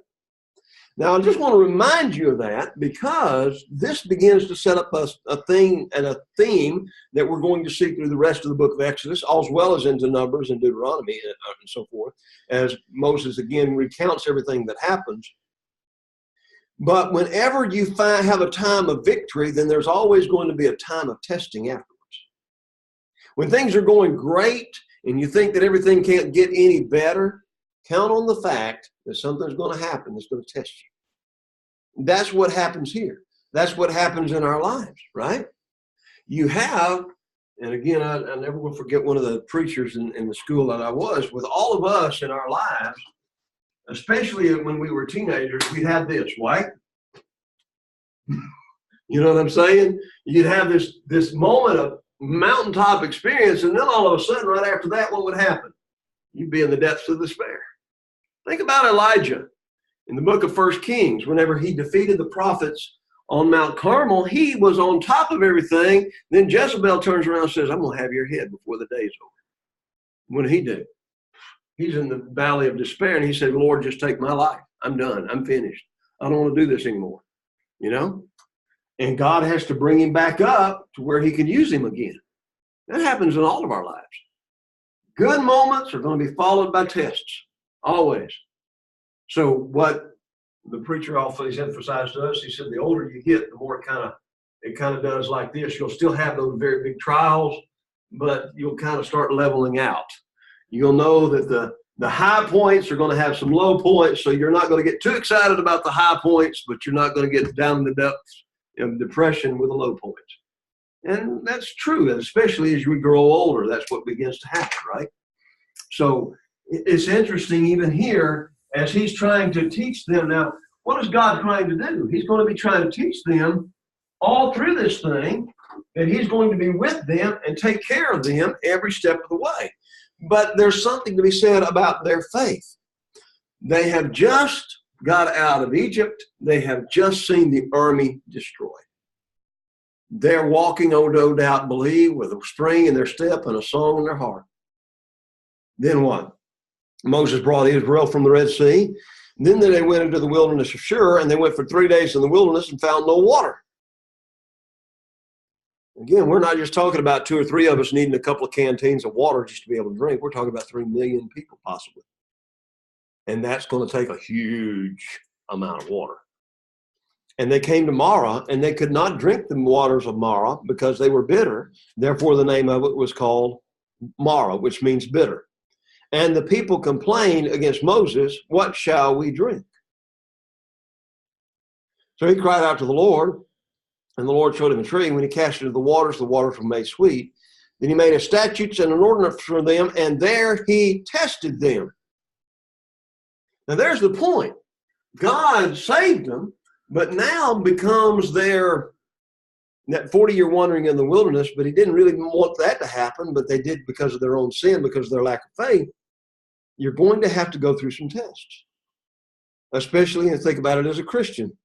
Now, I just want to remind you of that because this begins to set up a thing and a theme that we're going to see through the rest of the book of Exodus, as well as into Numbers and Deuteronomy and so forth, as Moses again recounts everything that happens. But whenever you have a time of victory, then there's always going to be a time of testing afterwards. When things are going great and you think that everything can't get any better, count on the fact that something's going to happen that's going to test you. That's what happens here. That's what happens in our lives, right? You have, and again, I never will forget one of the preachers in the school that I was, with all of us in our lives, especially when we were teenagers, we'd have this, right? You know what I'm saying? You'd have this moment of mountaintop experience, and then all of a sudden, right after that, what would happen? You'd be in the depths of despair. Think about Elijah in the book of 1 Kings. Whenever he defeated the prophets on Mount Carmel, he was on top of everything. Then Jezebel turns around and says, I'm going to have your head before the day's over. What did he do? He's in the valley of despair, and he said, Lord, just take my life. I'm done. I'm finished. I don't want to do this anymore. You know? And God has to bring him back up to where he can use him again. That happens in all of our lives. Good moments are going to be followed by tests, always. So what the preacher always emphasized to us, he said, the older you get, the more it kind of does like this. You'll still have those very big trials, but you'll kind of start leveling out. You'll know that the high points are going to have some low points, so you're not going to get too excited about the high points, but you're not going to get down in the depths of depression with the low points. And that's true, especially as we grow older. That's what begins to happen, right? So it's interesting even here as he's trying to teach them. Now, what is God trying to do? He's going to be trying to teach them all through this thing that he's going to be with them and take care of them every step of the way. But there's something to be said about their faith. They have just got out of Egypt. They have just seen the army destroyed. They're walking, oh, no doubt, believe, with a spring in their step and a song in their heart. Then what? Moses brought Israel from the Red Sea. Then they went into the wilderness of Shur, and they went for 3 days in the wilderness and found no water. Again, we're not just talking about 2 or 3 of us needing a couple of canteens of water just to be able to drink. We're talking about 3 million people possibly. And that's going to take a huge amount of water. And they came to Marah, and they could not drink the waters of Marah because they were bitter. Therefore, the name of it was called Marah, which means bitter. And the people complained against Moses, what shall we drink? So he cried out to the Lord, and the Lord showed him a tree. When he cast it into the waters were made sweet. Then he made a statutes and an ordinance for them, and there he tested them. Now there's the point. God saved them, but now becomes that 40-year wandering in the wilderness, but he didn't really want that to happen, but they did because of their own sin, because of their lack of faith. You're going to have to go through some tests, especially and think about it as a Christian.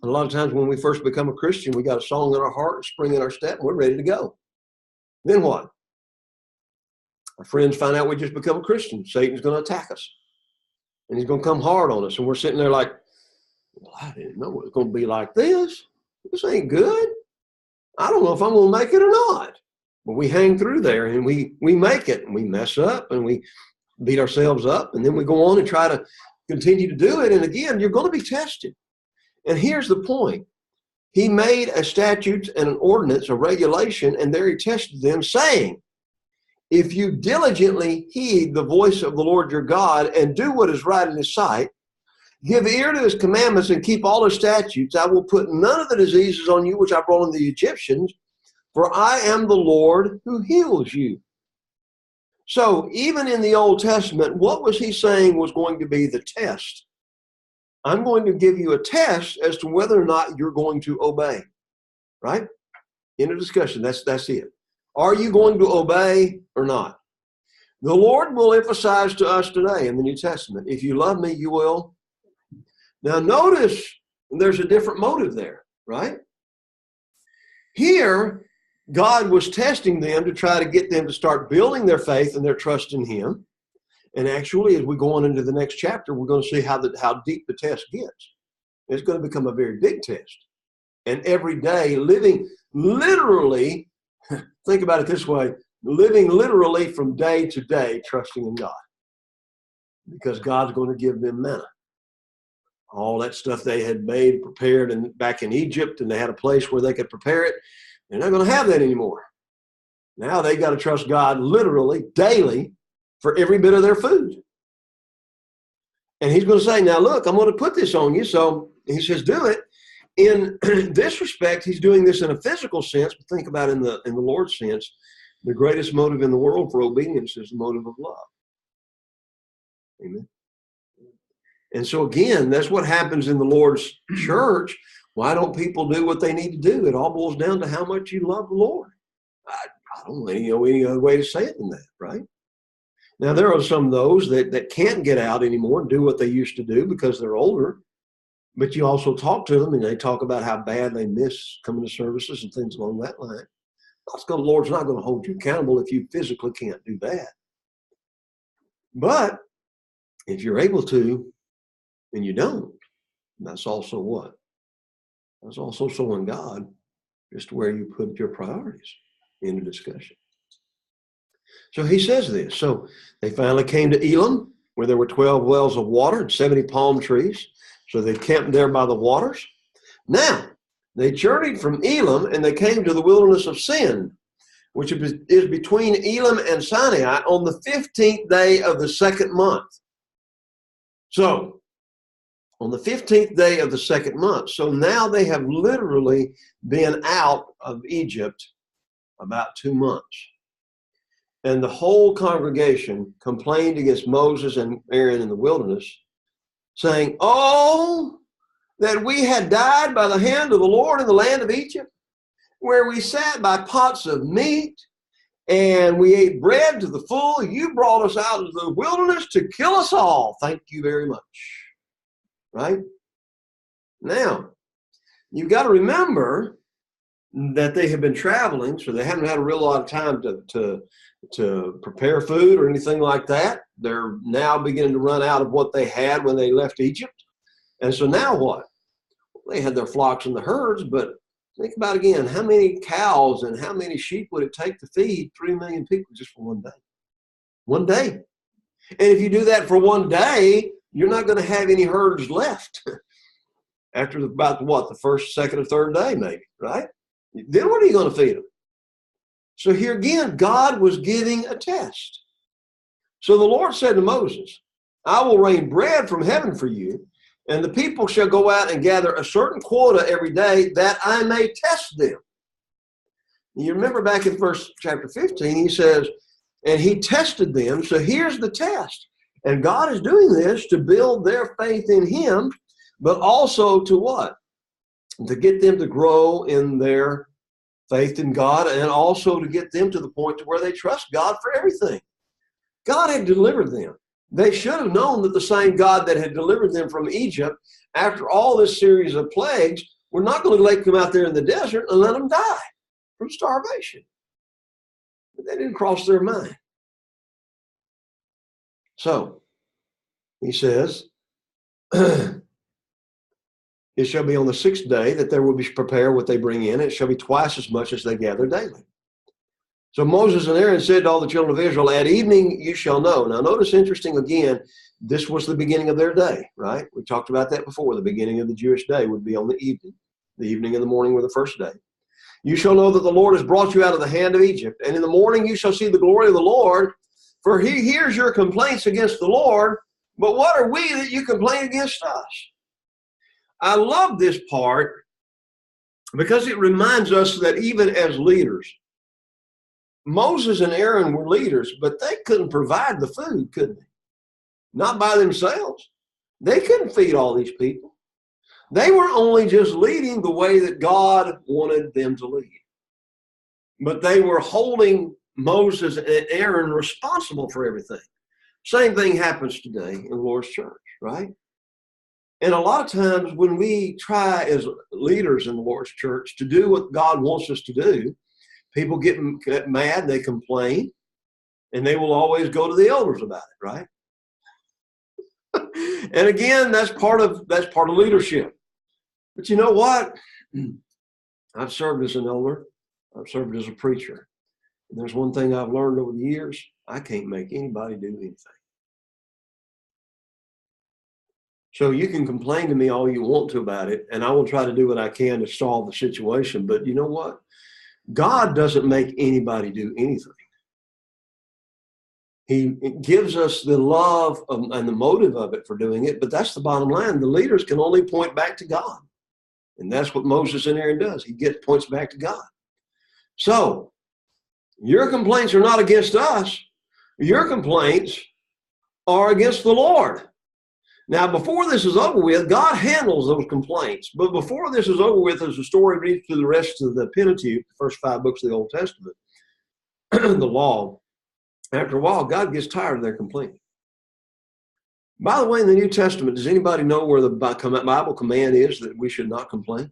A lot of times when we first become a Christian, we got a song in our heart, a spring in our step, and we're ready to go. Then what? Our friends find out we just become a Christian. Satan's going to attack us, and he's going to come hard on us, and we're sitting there like, well, I didn't know it was going to be like this. This ain't good. I don't know if I'm going to make it or not. But we hang through there, and we make it, and we mess up, and we beat ourselves up, and then we go on and try to continue to do it. And again, you're going to be tested. And here's the point. He made a statute and an ordinance, a regulation, and there he tested them, saying, if you diligently heed the voice of the Lord your God and do what is right in his sight, give ear to his commandments and keep all his statutes, I will put none of the diseases on you which I brought on the Egyptians, for I am the Lord who heals you. So even in the Old Testament, what was he saying was going to be the test? I'm going to give you a test as to whether or not you're going to obey, right? In a discussion, that's it. Are you going to obey or not? The Lord will emphasize to us today in the New Testament, if you love me, you will. Now notice there's a different motive there, right? Here, God was testing them to try to get them to start building their faith and their trust in him. And actually, as we go on into the next chapter, we're going to see how deep the test gets. It's going to become a very big test. And every day, living literally, think about it this way, living literally from day to day, trusting in God. Because God's going to give them manna. All that stuff they had made, prepared back in Egypt, and they had a place where they could prepare it. They're not going to have that anymore. Now they got to trust God literally, daily, for every bit of their food. And he's going to say, now look, I'm going to put this on you. So he says, do it. In this respect, he's doing this in a physical sense, but think about in the Lord's sense, the greatest motive in the world for obedience is the motive of love. Amen. And so again, that's what happens in the Lord's church. Why don't people do what they need to do? It all boils down to how much you love the Lord. I don't know any other way to say it than that, right? Now, there are some of those that can't get out anymore and do what they used to do because they're older. But you also talk to them and they talk about how bad they miss coming to services and things along that line. The Lord's not going to hold you accountable if you physically can't do that. But if you're able to and you don't, that's also what? That's also showing God just where you put your priorities in the discussion. So he says this. So they finally came to Elim, where there were 12 wells of water and 70 palm trees. So they camped there by the waters. Now, they journeyed from Elim and they came to the wilderness of Sin, which is between Elim and Sinai on the 15th day of the second month. So, on the 15th day of the second month. So now they have literally been out of Egypt about 2 months. And the whole congregation complained against Moses and Aaron in the wilderness, saying, oh, that we had died by the hand of the Lord in the land of Egypt, where we sat by pots of meat, and we ate bread to the full. You brought us out of the wilderness to kill us all. Thank you very much. Right? Now, you've got to remember that they have been traveling, so they haven't had a real lot of time to prepare food or anything like that. They're now beginning to run out of what they had when they left Egypt. And so now what? They had their flocks and the herds, but think about again, how many cows and how many sheep would it take to feed 3 million people just for one day? One day. And if you do that for one day, you're not going to have any herds left after about what, the first, second, or third day maybe, right? Then what are you going to feed them? So here again, God was giving a test. So the Lord said to Moses, I will rain bread from heaven for you, and the people shall go out and gather a certain quota every day that I may test them. And you remember back in chapter 15, he says, and he tested them. So here's the test. And God is doing this to build their faith in him, but also to what? To get them to grow in their faith in God, and also to get them to the point to where they trust God for everything. God had delivered them. They should have known that the same God that had delivered them from Egypt after all this series of plagues were not going to let them out there in the desert and let them die from starvation. But that didn't cross their mind. So, he says, it shall be on the 6th day that there will be prepared what they bring in. It shall be twice as much as they gather daily. So Moses and Aaron said to all the children of Israel, at evening you shall know. Now notice, interesting again, this was the beginning of their day, right? We talked about that before. The beginning of the Jewish day would be on the evening. The evening and the morning were the first day. You shall know that the Lord has brought you out of the hand of Egypt. And in the morning you shall see the glory of the Lord, for he hears your complaints against the Lord. But what are we that you complain against us? I love this part Because it reminds us that even as leaders, Moses and Aaron were leaders, but they couldn't provide the food, could they? Not by themselves. They couldn't feed all these people. They were only just leading the way that God wanted them to lead. But they were holding Moses and Aaron responsible for everything. Same thing happens today in the Lord's church, right? And a lot of times when we try as leaders in the Lord's church to do what God wants us to do, people get mad, they complain, and they will always go to the elders about it, right? And again, that's part of leadership. But you know what? I've served as an elder. I've served as a preacher. And there's one thing I've learned over the years. I can't make anybody do anything. So you can complain to me all you want to about it, and I will try to do what I can to solve the situation. But you know what? God doesn't make anybody do anything. He gives us the love and the motive of it for doing it, but that's the bottom line. The leaders can only point back to God. And that's what Moses and Aaron does. He points back to God. So your complaints are not against us. Your complaints are against the Lord. Now, before this is over with, God handles those complaints. But before this is over with, as the story reads through the rest of the Pentateuch, the first 5 books of the Old Testament, the law, after a while, God gets tired of their complaining. By the way, in the New Testament, does anybody know where the Bible command is that we should not complain?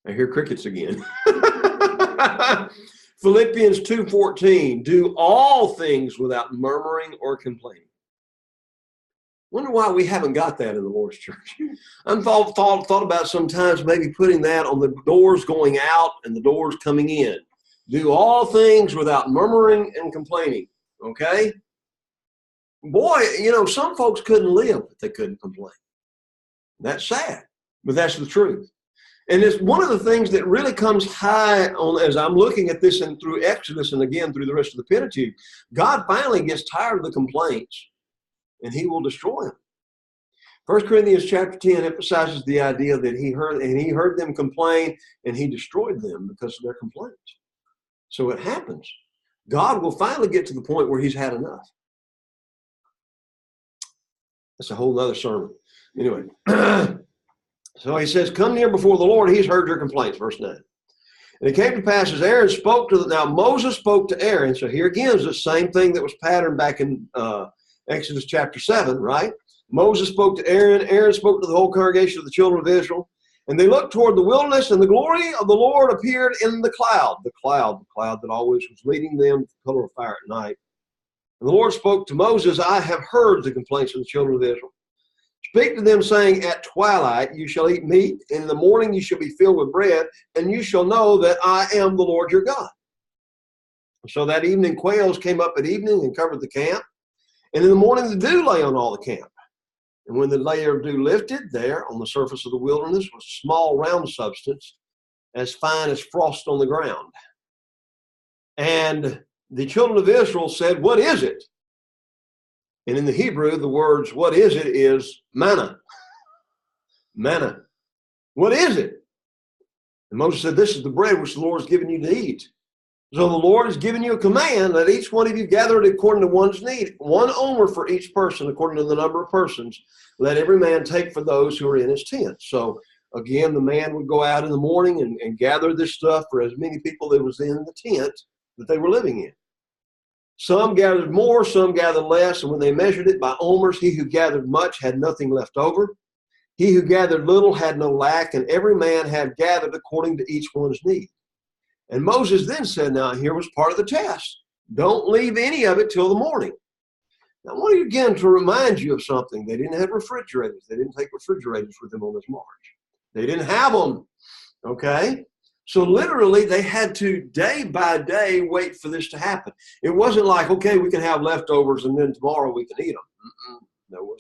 I hear crickets again. Philippians 2:14, do all things without murmuring or complaining. Wonder why we haven't got that in the Lord's church. I've thought about sometimes maybe putting that on the doors going out and the doors coming in. Do all things without murmuring and complaining, okay? Boy, some folks couldn't live if they couldn't complain. That's sad, but that's the truth. And it's one of the things that really comes high on as I'm looking at this and through Exodus and again through the rest of the Pentateuch. God finally gets tired of the complaints and he will destroy them. 1 Corinthians chapter 10 emphasizes the idea that he heard them complain and he destroyed them because of their complaints. So it happens. God will finally get to the point where he's had enough. That's a whole other sermon. Anyway. So he says, come near before the Lord. He's heard your complaints, verse 9. And it came to pass as Aaron spoke now Moses spoke to Aaron. So here again is the same thing that was patterned back in Exodus chapter 7, right? Moses spoke to Aaron. Aaron spoke to the whole congregation of the children of Israel. And they looked toward the wilderness, and the glory of the Lord appeared in the cloud that always was leading them, the pillar of fire at night. And the Lord spoke to Moses, I have heard the complaints of the children of Israel. Speak to them, saying, at twilight you shall eat meat, and in the morning you shall be filled with bread, and you shall know that I am the Lord your God. So that evening quails came up at evening and covered the camp, and in the morning the dew lay on all the camp. And when the layer of dew lifted, there on the surface of the wilderness was a small round substance, as fine as frost on the ground. And the children of Israel said, what is it? And in the Hebrew, the words, what is it, is manna. Manna. What is it? And Moses said, this is the bread which the Lord has given you to eat. So the Lord has given you a command that each one of you gather it according to one's need. 1 omer for each person according to the number of persons. Let every man take for those who are in his tent. So again, the man would go out in the morning and gather this stuff for as many people that was in the tent that they were living in. Some gathered more, some gathered less, and when they measured it by omers, he who gathered much had nothing left over. He who gathered little had no lack, and every man had gathered according to each one's need. And Moses then said, now here was part of the test. Don't leave any of it till the morning. Now I want you again to remind you of something. They didn't have refrigerators. They didn't take refrigerators with them on this march. They didn't have them, okay? So literally, they had to, day by day, wait for this to happen. It wasn't like, okay, we can have leftovers and then tomorrow we can eat them. No,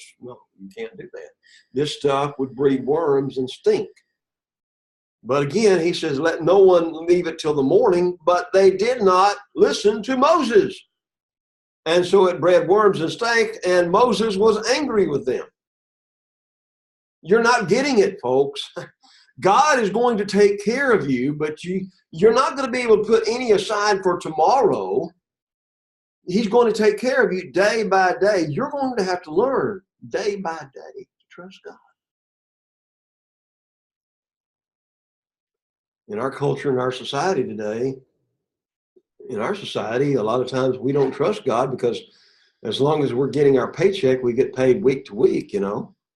you can't do that. This stuff would breed worms and stink. But again, he says, let no one leave it till the morning. But they did not listen to Moses. And so it bred worms and stank, and Moses was angry with them. You're not getting it, folks. God is going to take care of you, but you're not going to be able to put any aside for tomorrow. He's going to take care of you day by day. You're going to have to learn day by day to trust God. In our culture, in our society today, a lot of times we don't trust God because as long as we're getting our paycheck, we get paid week to week,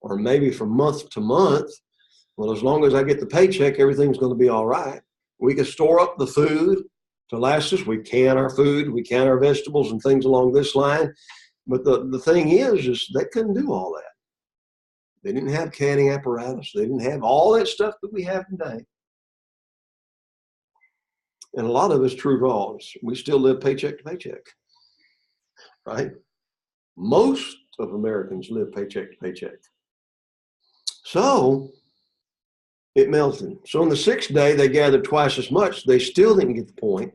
or maybe from month to month. Well, as long as I get the paycheck, everything's going to be all right. We can store up the food to last us. We can our food, we can our vegetables and things along this line. But the thing is they couldn't do all that. They didn't have canning apparatus. They didn't have all that stuff that we have today. And a lot of us true raws, we still live paycheck to paycheck, right? Most of Americans live paycheck to paycheck. So it melted. So on the sixth day, they gathered twice as much. They still didn't get the point.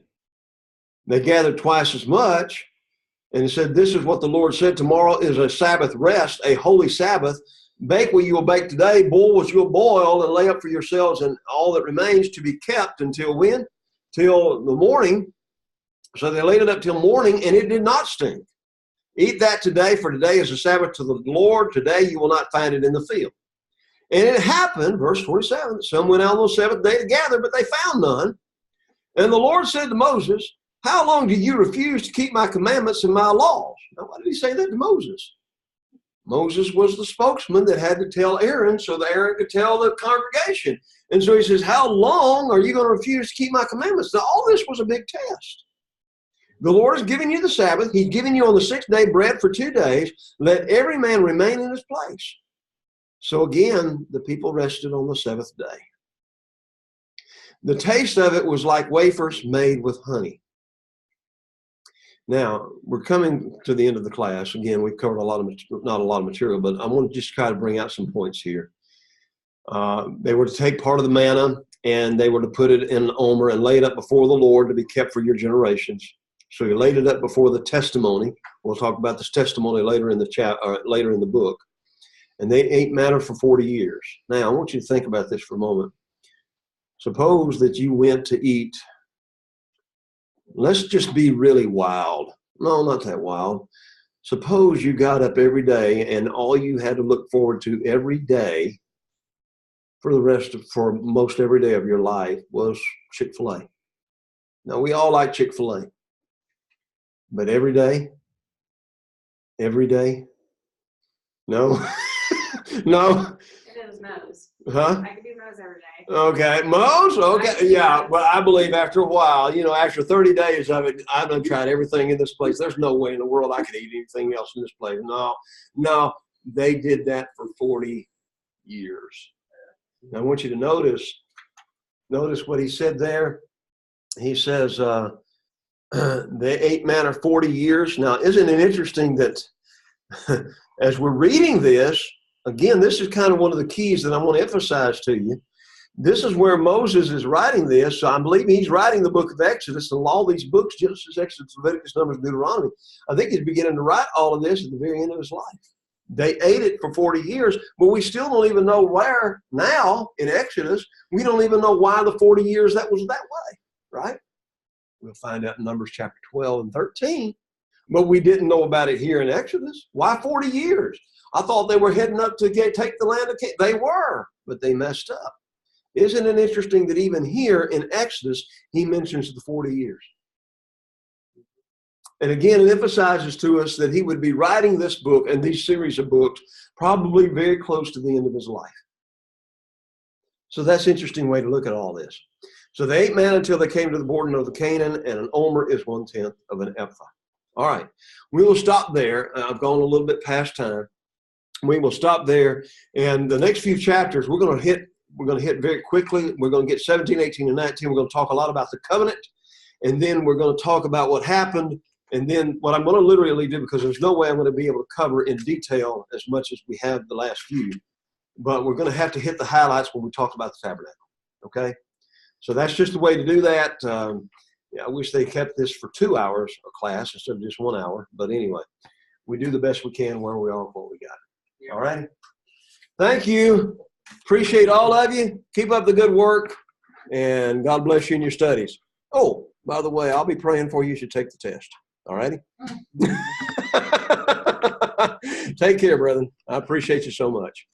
They gathered twice as much and said, this is what the Lord said, tomorrow is a Sabbath rest, a holy Sabbath. Bake what you will bake today, boil what you will boil, and lay up for yourselves and all that remains to be kept until when? Till the morning. So they laid it up till morning, and it did not stink. Eat that today, for today is a Sabbath to the Lord. Today you will not find it in the field. And it happened, verse 47, some went out on the seventh day to gather, but they found none. And the Lord said to Moses, how long do you refuse to keep my commandments and my laws? Now, why did he say that to Moses? Moses was the spokesman that had to tell Aaron so that Aaron could tell the congregation. And so he says, how long are you going to refuse to keep my commandments? Now, all this was a big test. The Lord has given you the Sabbath. He's given you on the sixth day bread for 2 days. Let every man remain in his place. So again, the people rested on the seventh day. The taste of it was like wafers made with honey. Now, we're coming to the end of the class. Again, we've covered not a lot of material, but I want to just try to bring out some points here. They were to take part of the manna, and they were to put it in an omer and lay it up before the Lord to be kept for your generations. So he laid it up before the testimony. We'll talk about this testimony later in the book. And they ate manna for 40 years. Now, I want you to think about this for a moment. Suppose that you went to eat. Let's just be really wild. No, not that wild. Suppose you got up every day and all you had to look forward to every day for most every day of your life was Chick-fil-A. Now, we all like Chick-fil-A. But every day? No? No? It was Moe's. Huh? I could do Moe's every day. Okay, Moe's? Okay, yeah. But I believe after a while, after 30 days of it, I've done tried everything in this place. There's no way in the world I could eat anything else in this place. No, they did that for 40 years. Now, I want you to notice what he said there. He says, they ate manna 40 years. Now, isn't it interesting that as we're reading this, again, this is kind of one of the keys that I want to emphasize to you. This is where Moses is writing this. So I believe he's writing the book of Exodus and all these books, Genesis, Exodus, Leviticus, Numbers, Deuteronomy. I think he's beginning to write all of this at the very end of his life. They ate it for 40 years, but we still don't even know where now in Exodus. We don't even know why the 40 years that was that way, right? We'll find out in Numbers chapter 12 and 13. But we didn't know about it here in Exodus. Why 40 years? I thought they were heading up to take the land of Canaan. They were, but they messed up. Isn't it interesting that even here in Exodus, he mentions the 40 years? And again, it emphasizes to us that he would be writing this book and these series of books probably very close to the end of his life. So that's an interesting way to look at all this. So they ate manna until they came to the border of the Canaan, and an omer is 1/10 of an ephah. All right, we will stop there. I've gone a little bit past time. We will stop there, and the next few chapters we're going to hit very quickly. We're going to get 17, 18, and 19. We're going to talk a lot about the covenant, and then we're going to talk about what happened, and then what I'm going to literally do, because there's no way I'm going to be able to cover in detail as much as we have the last few, but we're going to have to hit the highlights when we talk about the tabernacle, okay? So that's just the way to do that. I wish they kept this for 2 hours of class instead of just 1 hour. But anyway, we do the best we can where we are, what we got. All right. Thank you. Appreciate all of you. Keep up the good work, and God bless you in your studies. Oh, by the way, I'll be praying for you. You should take the test. All righty? Take care, brethren. I appreciate you so much.